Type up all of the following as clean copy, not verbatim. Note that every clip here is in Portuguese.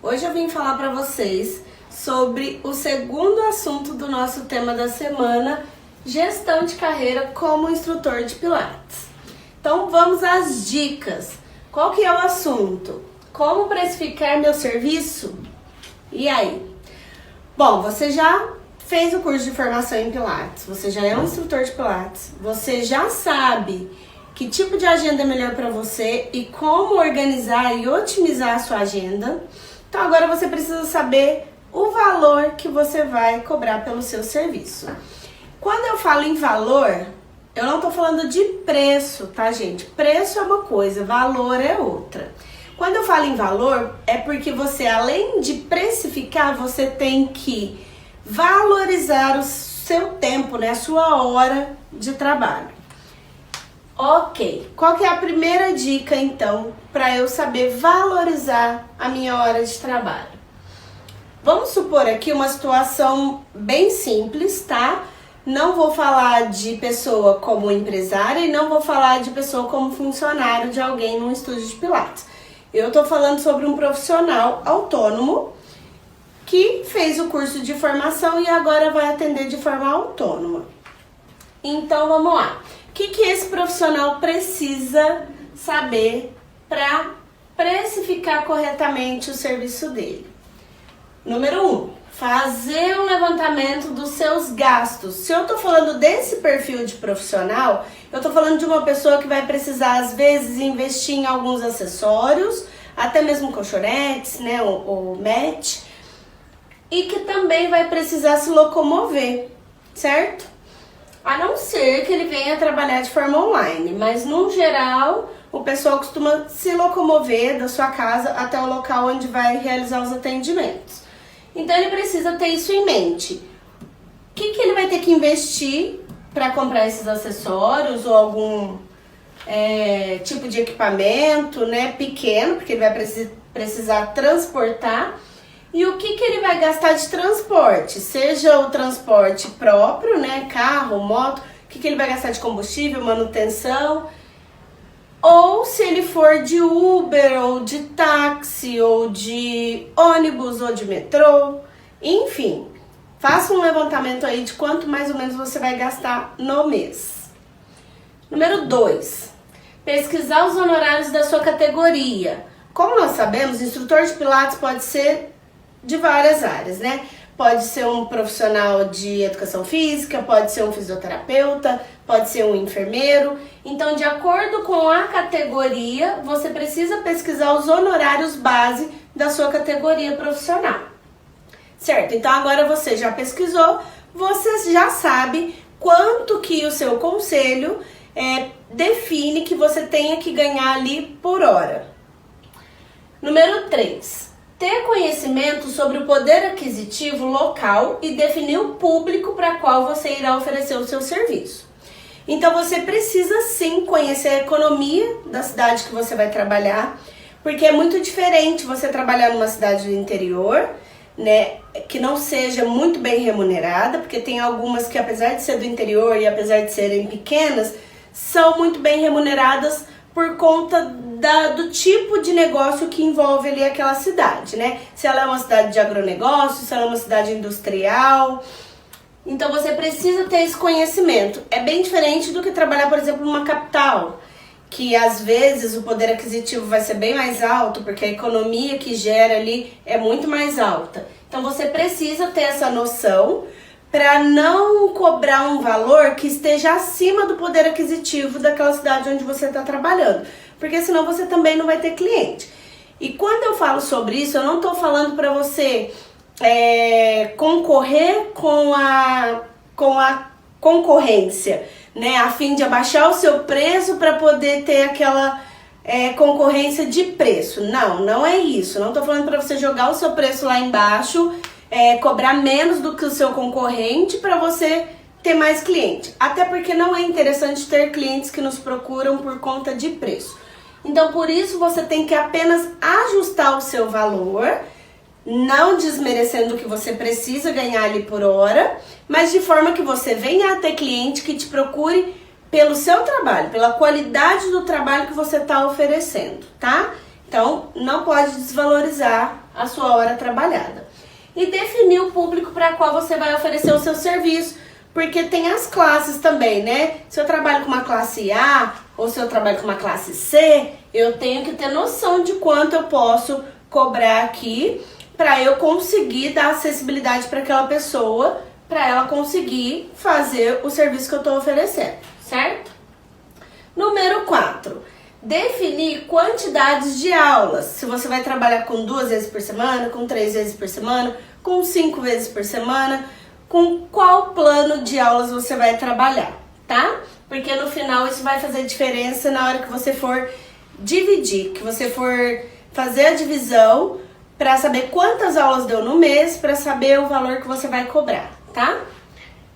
Hoje eu vim falar para vocês sobre o segundo assunto do nosso tema da semana, gestão de carreira como instrutor de Pilates. Então vamos às dicas. Qual que é o assunto? Como precificar meu serviço? E aí? Bom, você já fez o curso de formação em Pilates, você já é um instrutor de Pilates, você já sabe que tipo de agenda é melhor para você e como organizar e otimizar a sua agenda. Então agora você precisa saber o valor que você vai cobrar pelo seu serviço. Quando eu falo em valor, eu não tô falando de preço, tá, gente? Preço é uma coisa, valor é outra. Quando eu falo em valor, é porque você, além de precificar, você tem que valorizar o seu tempo, né? A sua hora de trabalho. Ok, qual que é a primeira dica, então, para eu saber valorizar a minha hora de trabalho? Vamos supor aqui uma situação bem simples, tá? Não vou falar de pessoa como empresária e não vou falar de pessoa como funcionário de alguém num estúdio de Pilates. Eu tô falando sobre um profissional autônomo que fez o curso de formação e agora vai atender de forma autônoma. Então, vamos lá. O que esse profissional precisa saber para precificar corretamente o serviço dele? Número 1, fazer um levantamento dos seus gastos. Se eu tô falando desse perfil de profissional, eu tô falando de uma pessoa que vai precisar, às vezes, investir em alguns acessórios, até mesmo colchonetes, né, o mat, e que também vai precisar se locomover, certo? A não ser que ele venha trabalhar de forma online, mas no geral o pessoal costuma se locomover da sua casa até o local onde vai realizar os atendimentos. Então ele precisa ter isso em mente. O que ele vai ter que investir para comprar esses acessórios ou algum tipo de equipamento, né, pequeno, porque ele vai precisar transportar. E o que ele vai gastar de transporte? Seja o transporte próprio, né? Carro, moto, o que ele vai gastar de combustível, manutenção. Ou se ele for de Uber, ou de táxi, ou de ônibus, ou de metrô. Enfim, faça um levantamento aí de quanto mais ou menos você vai gastar no mês. Número 2, pesquisar os honorários da sua categoria. Como nós sabemos, instrutor de Pilates pode ser de várias áreas, né? Pode ser um profissional de educação física, pode ser um fisioterapeuta, pode ser um enfermeiro. Então, de acordo com a categoria, você precisa pesquisar os honorários base da sua categoria profissional. Certo? Então, agora você já pesquisou, você já sabe quanto que o seu conselho define que você tenha que ganhar ali por hora. Número 3. Ter conhecimento sobre o poder aquisitivo local e definir o público para qual você irá oferecer o seu serviço. Então você precisa sim conhecer a economia da cidade que você vai trabalhar, porque é muito diferente você trabalhar numa cidade do interior, né, que não seja muito bem remunerada, porque tem algumas que, apesar de ser do interior e apesar de serem pequenas, são muito bem remuneradas por conta do tipo de negócio que envolve ali aquela cidade, né? Se ela é uma cidade de agronegócio, se ela é uma cidade industrial. Então você precisa ter esse conhecimento. É bem diferente do que trabalhar, por exemplo, numa capital, que às vezes o poder aquisitivo vai ser bem mais alto, porque a economia que gera ali é muito mais alta. Então você precisa ter essa noção para não cobrar um valor que esteja acima do poder aquisitivo daquela cidade onde você está trabalhando, porque senão você também não vai ter cliente. E quando eu falo sobre isso, eu não estou falando para você concorrer com a concorrência, né, a fim de abaixar o seu preço para poder ter aquela concorrência de preço. Não é isso. Não estou falando para você jogar o seu preço lá embaixo, cobrar menos do que o seu concorrente para você ter mais cliente. Até porque não é interessante ter clientes que nos procuram por conta de preço. Então, por isso, você tem que apenas ajustar o seu valor, não desmerecendo o que você precisa ganhar ali por hora, mas de forma que você venha a ter cliente que te procure pelo seu trabalho, pela qualidade do trabalho que você está oferecendo, tá? Então, não pode desvalorizar a sua hora trabalhada. E definir o público para qual você vai oferecer o seu serviço, porque tem as classes também, né? Se eu trabalho com uma classe A ou se eu trabalho com uma classe C, eu tenho que ter noção de quanto eu posso cobrar aqui para eu conseguir dar acessibilidade para aquela pessoa, para ela conseguir fazer o serviço que eu estou oferecendo, certo? Número 4. Definir quantidades de aulas. Se você vai trabalhar com 2 vezes por semana, com 3 vezes por semana, com 5 vezes por semana, com qual plano de aulas você vai trabalhar, tá? Porque no final isso vai fazer diferença na hora que você for dividir, que você for fazer a divisão para saber quantas aulas deu no mês, para saber o valor que você vai cobrar, tá?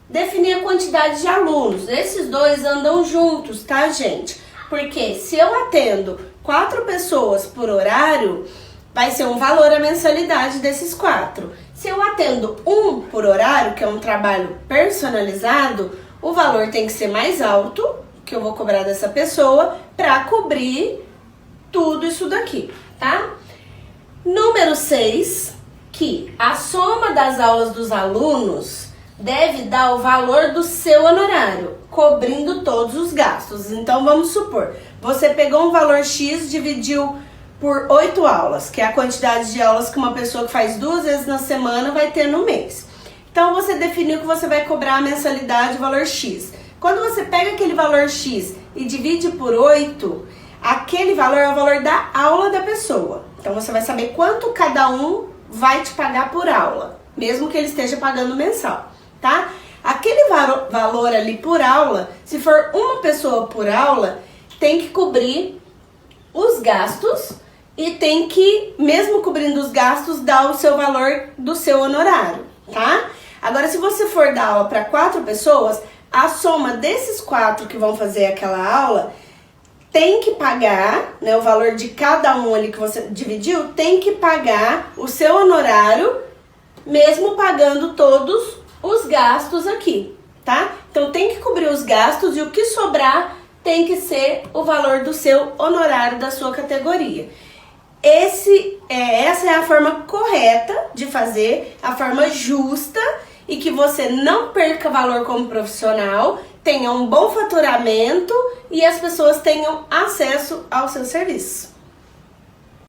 Definir a quantidade de alunos. Esses dois andam juntos, tá, gente? Porque se eu atendo 4 pessoas por horário, vai ser um valor a mensalidade desses 4. Se eu atendo 1 por horário, que é um trabalho personalizado, o valor tem que ser mais alto, que eu vou cobrar dessa pessoa, para cobrir tudo isso daqui, tá? Número 6, que a soma das aulas dos alunos deve dar o valor do seu honorário, cobrindo todos os gastos. Então, vamos supor, você pegou um valor X, dividiu por 8 aulas, que é a quantidade de aulas que uma pessoa que faz 2 vezes na semana vai ter no mês. Então, você definiu que você vai cobrar a mensalidade, o valor X. Quando você pega aquele valor X e divide por 8, aquele valor é o valor da aula da pessoa. Então, você vai saber quanto cada um vai te pagar por aula, mesmo que ele esteja pagando mensal, tá? Aquele valor ali por aula, se for uma pessoa por aula, tem que cobrir os gastos e tem que, mesmo cobrindo os gastos, dar o seu valor do seu honorário, tá? Agora, se você for dar aula para 4 pessoas, a soma desses 4 que vão fazer aquela aula tem que pagar, né, o valor de cada um ali que você dividiu, tem que pagar o seu honorário, mesmo pagando todos os gastos aqui, tá? Então, tem que cobrir os gastos e o que sobrar tem que ser o valor do seu honorário da sua categoria. Essa é a forma correta de fazer, a forma justa e que você não perca valor como profissional, tenha um bom faturamento e as pessoas tenham acesso ao seu serviço.